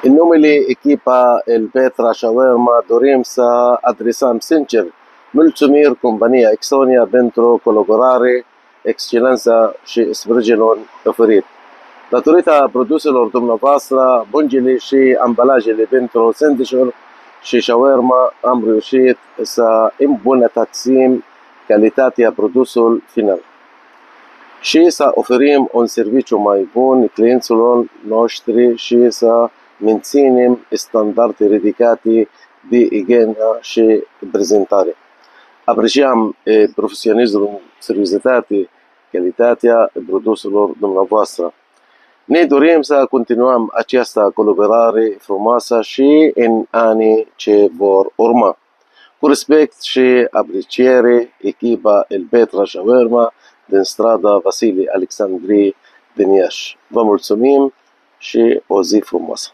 În numele echipa El Petra Shawarma dorim să adresăm sincer mulțumiri compania Exonia pentru colaborare, excelența și sprijinul oferit. Datorită produselor dumneavoastră, bungile și ambalajele pentru sandvișuri și shawarma am reușit să îmbunătățim calitatea produsului final și să oferim un serviciu mai bun clienților noștri și să menținem standarde ridicate de igienă și prezentare. Apreciem profesionismul, seriozitatea, calitatea produselor dumneavoastră. Ne dorim să continuăm această colaborare frumoasă și în anii ce vor urma. Cu respect și apreciere, echipa El Petra Shawarma din strada Vasile Alexandrie din Iași. Vă mulțumim și o zi frumoasă!